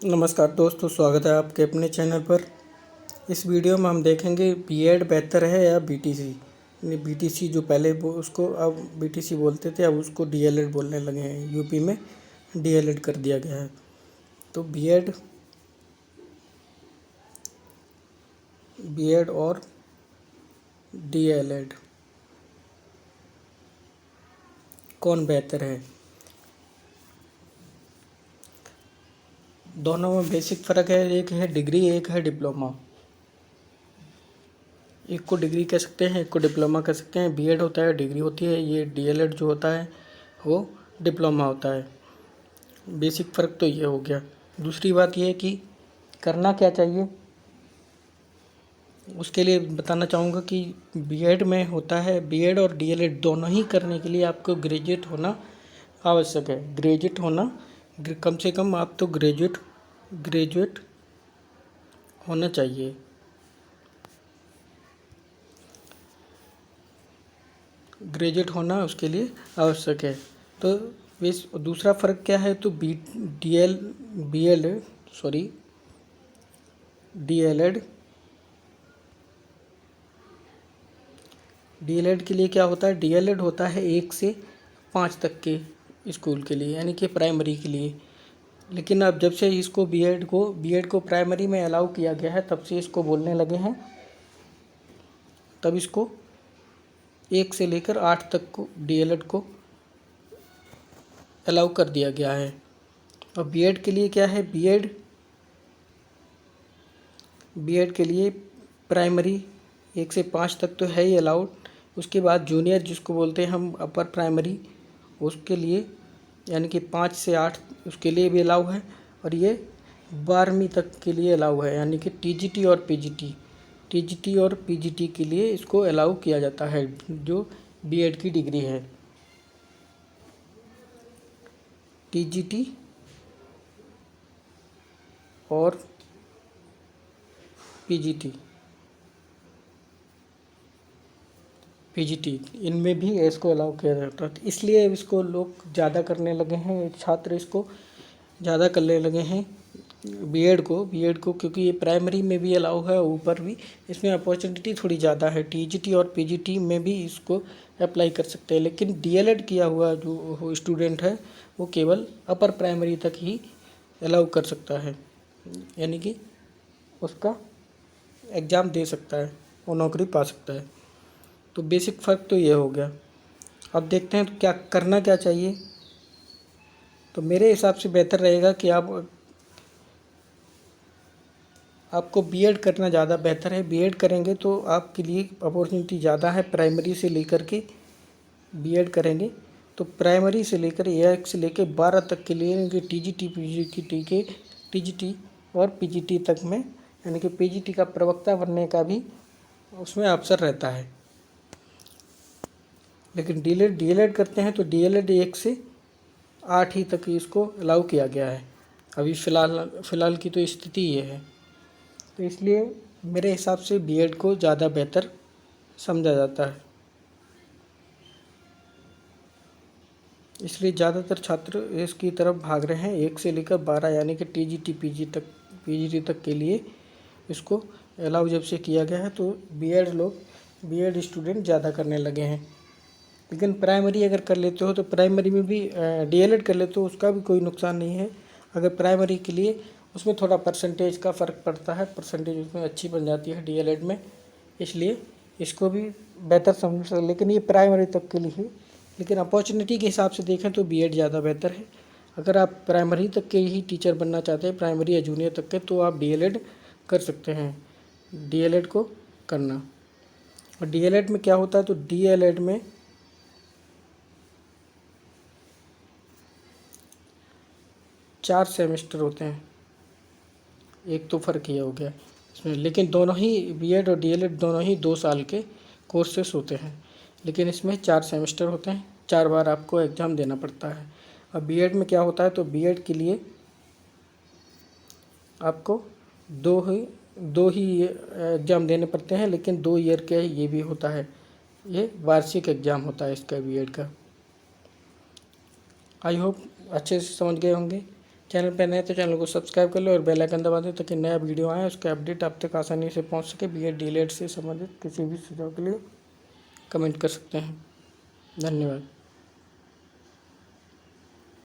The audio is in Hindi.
नमस्कार दोस्तों, स्वागत है आपके अपने चैनल पर। इस वीडियो में हम देखेंगे बीएड बेहतर है या बीटीसी। बीटीसी जो पहले उसको अब बीटीसी बोलते थे, अब उसको डीएलएड बोलने लगे हैं। यूपी में डीएलएड कर दिया गया है। तो बीएड और डीएलएड कौन बेहतर है? दोनों में बेसिक फ़र्क है। एक है डिग्री, एक है डिप्लोमा। एक को डिग्री कह सकते हैं, एक को डिप्लोमा कह सकते हैं। बीएड होता है, डिग्री होती है। ये डीएलएड जो होता है वो डिप्लोमा होता है। बेसिक फ़र्क तो ये हो गया। दूसरी बात ये है कि करना क्या चाहिए, उसके लिए बताना चाहूँगा कि बीएड में होता है, बीएड और डीएलएड दोनों ही करने के लिए आपको ग्रेजुएट होना आवश्यक है। ग्रेजुएट होना, कम से कम आप तो ग्रेजुएट होना चाहिए। ग्रेजुएट होना उसके लिए आवश्यक है। तो इस दूसरा फ़र्क क्या है? तो डीएलएड के लिए क्या होता है? डीएलएड होता है 1 से 5 तक के स्कूल के लिए, यानी कि प्राइमरी के लिए। लेकिन अब जब से इसको बीएड को प्राइमरी में अलाउ किया गया है, तब से इसको बोलने लगे हैं, तब इसको 1 से लेकर 8 तक को डीएलएड को अलाउ कर दिया गया है। और बीएड के लिए क्या है? बीएड के लिए प्राइमरी 1 से 5 तक तो है ही अलाउड। उसके बाद जूनियर, जिसको बोलते हैं हम अपर प्राइमरी, उसके लिए यानी कि 5 से 8 उसके लिए भी अलाउ है। और ये 12वीं तक के लिए अलाउ है, यानी कि टीजीटी और पीजीटी के लिए इसको अलाउ किया जाता है, जो बीएड की डिग्री है। टीजीटी और पीजीटी इनमें भी इसको अलाउ किया जाता है। इसलिए इसको लोग ज़्यादा करने लगे हैं, छात्र इसको ज़्यादा करने लगे हैं बीएड को, क्योंकि ये प्राइमरी में भी अलाउ है, ऊपर भी इसमें अपॉर्चुनिटी थोड़ी ज़्यादा है। टीजीटी और पीजीटी में भी इसको अप्लाई कर सकते हैं। लेकिन डीएलएड किया हुआ जो स्टूडेंट है, वो केवल अपर प्राइमरी तक ही अलाउ कर सकता है, यानी कि उसका एग्ज़ाम दे सकता है और नौकरी पा सकता है। तो बेसिक फ़र्क तो ये हो गया। अब देखते हैं तो क्या करना क्या चाहिए। तो मेरे हिसाब से बेहतर रहेगा कि आपको बीएड करना ज़्यादा बेहतर है। बीएड करेंगे तो आपके लिए अपॉर्चुनिटी ज़्यादा है। प्राइमरी से लेकर के बीएड करेंगे तो प्राइमरी से लेकर 1 से लेकर 12 तक के लिए, यानी कि टीजीटी और पीजीटी तक में, यानी कि पीजीटी का प्रवक्ता बनने का भी उसमें अवसर रहता है। लेकिन डीएलएड करते हैं तो डीएलएड 1 से 8 ही तक इसको अलाउ किया गया है। अभी फ़िलहाल की तो स्थिति ये है। तो इसलिए मेरे हिसाब से बीएड को ज़्यादा बेहतर समझा जाता है। इसलिए ज़्यादातर छात्र इसकी तरफ भाग रहे हैं। 1 से लेकर 12, यानी कि टीजीटी पीजीटी तक के लिए इसको अलाउ जब से किया गया है, तो बीएड स्टूडेंट ज़्यादा करने लगे हैं। लेकिन प्राइमरी अगर कर लेते हो तो प्राइमरी में भी डीएलएड कर लेते हो, उसका भी कोई नुकसान नहीं है। अगर प्राइमरी के लिए उसमें थोड़ा परसेंटेज का फ़र्क पड़ता है, परसेंटेज उसमें अच्छी बन जाती है डीएलएड में, इसलिए इसको भी बेहतर समझ सकते। लेकिन ये प्राइमरी तक के लिए है। लेकिन अपॉर्चुनिटी के हिसाब से देखें तो बीएड ज़्यादा बेहतर है। अगर आप प्राइमरी तक के ही टीचर बनना चाहते हैं, प्राइमरी या जूनियर तक के, तो आप डीएलएड कर सकते हैं। डीएलएड को करना। और डीएलएड में क्या होता है? तो डीएलएड में 4 सेमेस्टर होते हैं। एक तो फ़र्क ये हो गया इसमें। लेकिन दोनों ही बीएड और डीएलएड दोनों ही 2 साल के कोर्सेस होते हैं। लेकिन इसमें 4 सेमेस्टर होते हैं, 4 बार आपको एग्ज़ाम देना पड़ता है। और बीएड में क्या होता है? तो बीएड के लिए आपको दो ही एग्ज़ाम देने पड़ते हैं, लेकिन 2 ईयर के ये भी होता है। ये वार्षिक एग्ज़ाम होता है इसका, बीएड का। आई होप अच्छे से समझ गए होंगे। चैनल पर नए तो चैनल को सब्सक्राइब कर लो और बेल आइकन दबा दो ताकि नया वीडियो आए उसके अपडेट आप तक आसानी से पहुंच सके। बीएड डीएलएड से संबंधित किसी भी सुझाव के लिए कमेंट कर सकते हैं। धन्यवाद।